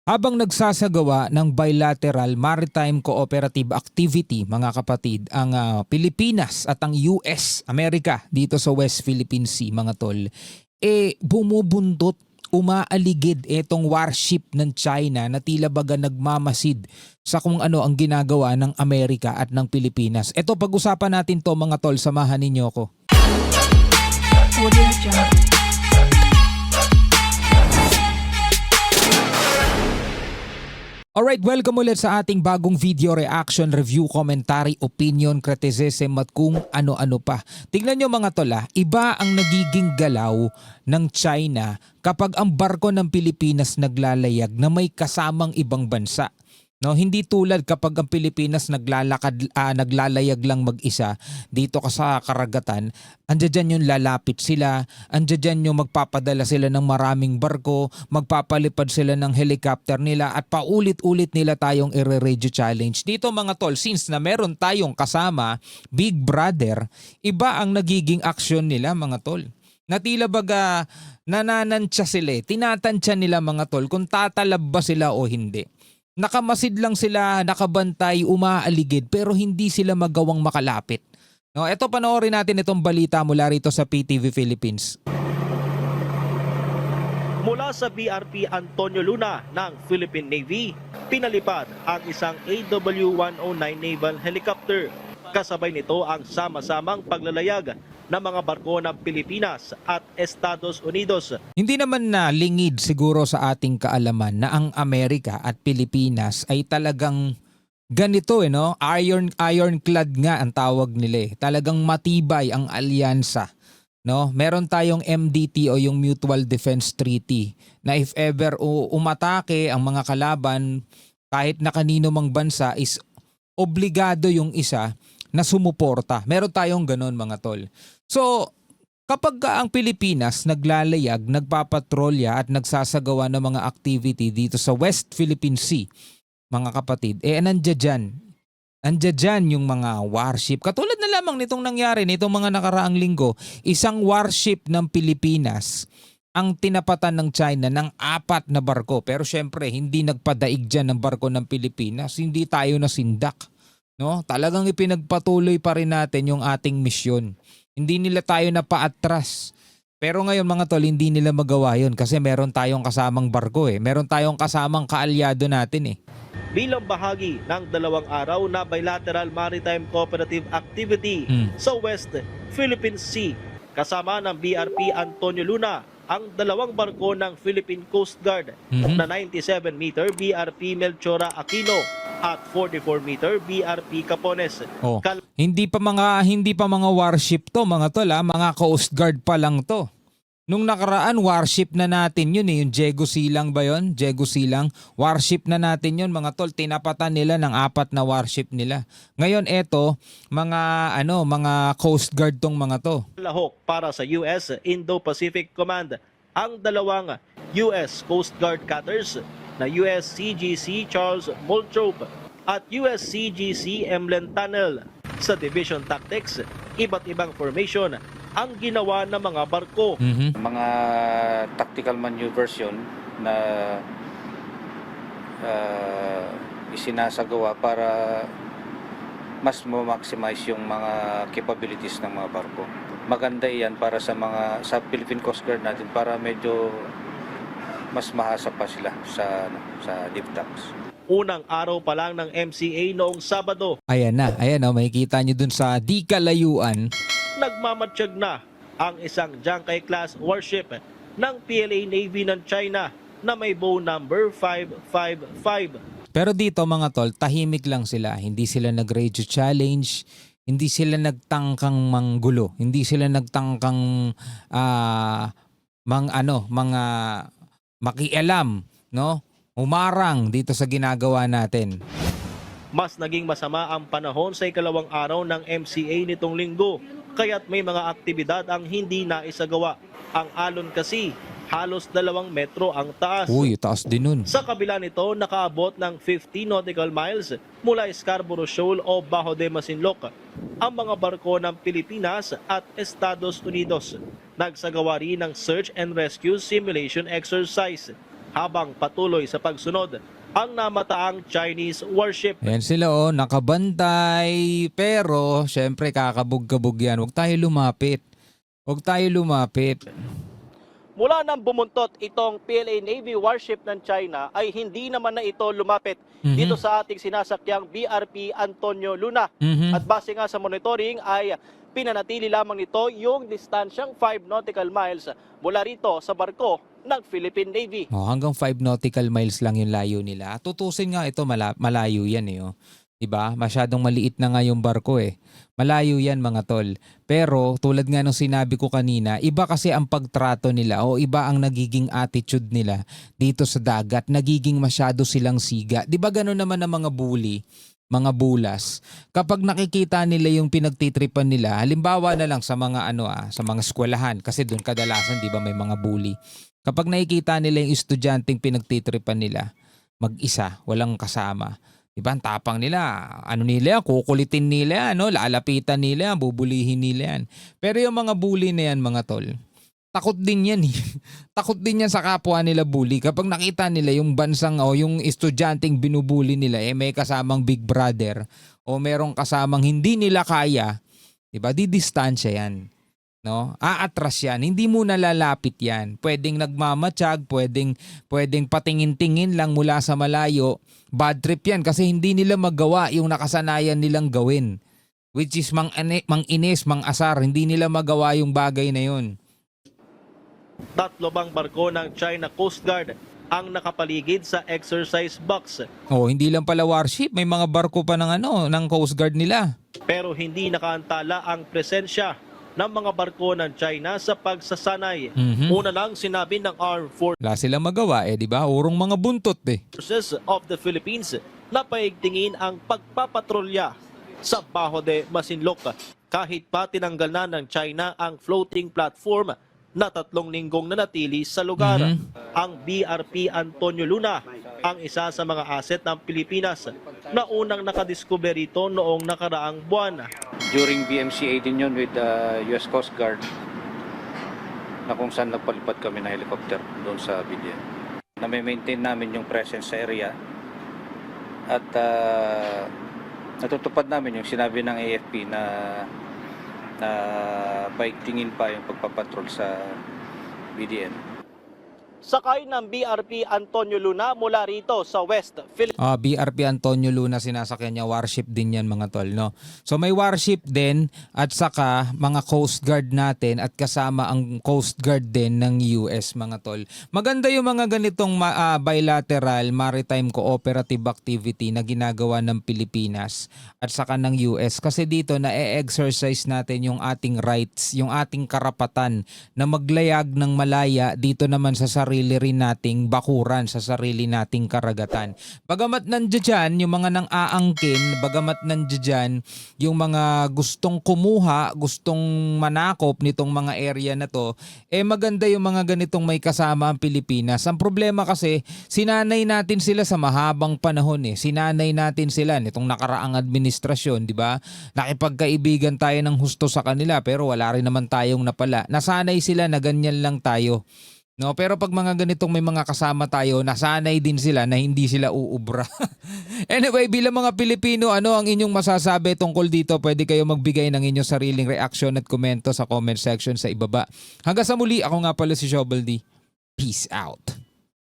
Habang nagsasagawa ng bilateral maritime cooperative activity, mga kapatid, ang Pilipinas at ang US, Amerika, dito sa West Philippine Sea, mga tol, bumubundot, umaaligid itong warship ng China na tila baga nagmamasid sa kung ano ang ginagawa ng Amerika at ng Pilipinas. Ito, pag-usapan natin to, mga tol, samahan ninyo ko. Alright, welcome ulit sa ating bagong video reaction, review, commentary, opinion, criticism at kung ano-ano pa. Tingnan nyo mga tola, iba ang nagiging galaw ng China kapag ang barko ng Pilipinas naglalayag na may kasamang ibang bansa. No, hindi tulad kapag ang Pilipinas naglalayag lang mag-isa dito ka sa karagatan, andiyan yung lalapit sila, andiyan yung magpapadala sila ng maraming barko, magpapalipad sila ng helicopter nila at paulit-ulit nila tayong i-radio challenge. Dito mga tol, since na meron tayong kasama, Big Brother, iba ang nagiging aksyon nila mga tol. Na tila baga nananansya sila, tinatansya nila mga tol kung tatalab ba sila o hindi. Nakamasid lang sila, nakabantay, umaaligid pero hindi sila magawang makalapit. No, eto, panoorin natin itong balita mula rito sa PTV Philippines. Mula sa BRP Antonio Luna ng Philippine Navy, pinalipad ang isang AW-109 naval helicopter. Kasabay nito ang sama-samang paglalayag ng mga barko ng Pilipinas at Estados Unidos. Hindi naman na lingid siguro sa ating kaalaman na ang Amerika at Pilipinas ay talagang ganito no? Ironclad nga ang tawag nila. Talagang matibay ang alyansa. No? Meron tayong MDT o yung Mutual Defense Treaty na if ever umatake ang mga kalaban, kahit na kanino mang bansa, is obligado yung isa na sumuporta. Meron tayong ganon mga tol. So, kapag ang Pilipinas naglalayag, nagpapatrolya at nagsasagawa ng mga activity dito sa West Philippine Sea, mga kapatid, nandiyan yung mga warship. Katulad na lamang nitong nangyari, nitong mga nakaraang linggo, isang warship ng Pilipinas ang tinapatan ng China ng 4 na barko. Pero syempre, hindi nagpadaig dyan ng barko ng Pilipinas. Hindi tayo nasindak. No? Talagang ipinagpatuloy pa rin natin yung ating misyon. Hindi nila tayo napaatras. Pero ngayon mga tol, hindi nila magawa yun kasi meron tayong kasamang barko Meron tayong kasamang kaalyado natin Bilang bahagi ng 2 araw na bilateral maritime cooperative activity sa West Philippine Sea, kasama ng BRP Antonio Luna ang 2 barko ng Philippine Coast Guard na 97-meter BRP Melchora Aquino at 44-meter BRP Capones. Hindi pa mga warship to mga tol, mga Coast Guard pa lang to. Nung nakaraan warship na natin yun yung Diego Silang ba yun? Diego Silang, warship na natin yun mga tol, tinapatan nila ng 4 na warship nila. Ngayon eto, mga Coast Guard tong mga to. Lahok para sa US Indo-Pacific Command ang 2 US Coast Guard cutters na USCGC Charles Moultrie at USCGC Emlen Tunnel. Sa Division Tactics, iba't ibang formation ang ginawa ng mga barko. Mga tactical maneuvers yun na isinasagawa para mas ma-maximize yung mga capabilities ng mga barko. Maganda yan para sa Philippine Coast Guard natin para medyo mas mahasa pa sila sa deep docks. Unang araw pa lang ng MCA noong Sabado. Ayan makikita nyo dun sa di kalayuan. Nagmamatsyag na ang isang Jiangkai-class warship ng PLA Navy ng China na may bow number 555. Pero dito mga tol, tahimik lang sila. Hindi sila nag-radio challenge, hindi sila nagtangkang manggulo, hindi sila nagtangkang mga makialam, no? Umarang dito sa ginagawa natin. Mas naging masama ang panahon sa ikalawang araw ng MCA nitong linggo, kaya't may mga aktibidad ang hindi naisagawa. Ang alon kasi, halos 2 metro ang taas. Uy, taas din nun. Sa kabila nito, nakaabot ng 50 nautical miles mula Scarborough Shoal o Bajo de Masinloc ang mga barko ng Pilipinas at Estados Unidos. Nagsagawa rin ng search and rescue simulation exercise. habang patuloy sa pagsunod ang namataang Chinese warship. Ayan sila nakabantay. Pero syempre kakabog-kabog yan. Huwag tayo lumapit. Huwag tayo lumapit. Mula nang bumuntot itong PLA Navy warship ng China ay hindi naman na ito lumapit dito sa ating sinasakyang BRP Antonio Luna. At base nga sa monitoring ay pinanatili lamang nito yung distansyang 5 nautical miles mula rito sa barko ng Philippine Navy. Hanggang 5 nautical miles lang yung layo nila. Tutusin nga ito, malayo yan Diba? Masyadong maliit na nga yung barko Malayo yan mga tol. Pero tulad nga nung sinabi ko kanina, iba kasi ang pagtrato nila o iba ang nagiging attitude nila dito sa dagat. Nagiging masyado silang siga. Diba gano'n naman ang mga bully? Mga bulas. Kapag nakikita nila yung pinagtitripan nila, halimbawa na lang sa mga sa mga eskwelahan kasi doon kadalasan 'di ba may mga bully. Kapag nakikita nila yung estudyanteng pinagtitripan nila, mag-isa, walang kasama. 'Di ba? Ang tapang nila. Kukulitin nila lalapitan nila, bubulihin nila yan. Pero yung mga bully na yan mga tol, takot din yan Takot din yan sa kapwa nila bully. Kapag nakita nila yung bansang yung estudyanteng binubuli nila may kasamang big brother o merong kasamang hindi nila kaya, 'di ba? Didistansya yan. Aatras yan. Hindi mo nalalapit yan. Pwedeng nagmamatsyag, pwedeng patingin-tingin lang mula sa malayo. Bad trip yan kasi hindi nila magawa yung nakasanayan nilang gawin. Which is mang-inis, mang-asar. Hindi nila magawa yung bagay na yun. 3 bang barko ng China Coast Guard ang nakapaligid sa exercise box. Hindi lang pala warship, may mga barko pa ng ng Coast Guard nila. Pero hindi nakaantala ang presensya ng mga barko ng China sa pagsasanay. Una lang sinabi ng Armed Wala silang magawa di ba? Urong mga buntot Forces of the Philippines na paigtingin ang pagpapatrolya sa Bajo de Masinloc. Kahit pa tinanggal na ng China ang floating platform na 3 linggong nanatili sa lugar. Ang BRP Antonio Luna ang isa sa mga asset ng Pilipinas na unang nakadiscover ito noong nakaraang buwan. During BMCA din yun with the US Coast Guard na kung saan nagpalipad kami ng helicopter doon sa BDN. Na-maintain namin yung presence sa area at natutupad namin yung sinabi ng AFP na paigtingin pa yung pagpapatrol sa BDN. Sakay ng BRP Antonio Luna mula rito sa West Philippines. BRP Antonio Luna sinasakyan niya, warship din yan mga tol So may warship din at saka mga Coast Guard natin at kasama ang Coast Guard din ng US mga tol. Maganda yung mga ganitong bilateral maritime cooperative activity na ginagawa ng Pilipinas at saka ng US kasi dito na-exercise natin yung ating rights, yung ating karapatan na maglayag ng malaya dito naman sa sarili rin nating bakuran, sa sarili nating karagatan. Bagamat nandiyan yung mga nang aangkin, bagamat nandiyan yung mga gustong kumuha, gustong manakop nitong mga area na to, maganda yung mga ganitong may kasama ang Pilipinas. Ang problema kasi, sinanay natin sila sa mahabang panahon Sinanay natin sila nitong nakaraang administrasyon, di ba? Nakipagkaibigan tayo ng husto sa kanila pero wala rin naman tayong napala. Nasanay sila na ganyan lang tayo. Pero pag mga ganitong may mga kasama tayo, nasanay din sila na hindi sila uubra. Anyway, bilang mga Pilipino, ano ang inyong masasabi tungkol dito? Pwede kayo magbigay ng inyong sariling reaction at komento sa comment section sa ibaba. Hanggang sa muli, ako nga pala si Shovel D. Peace out.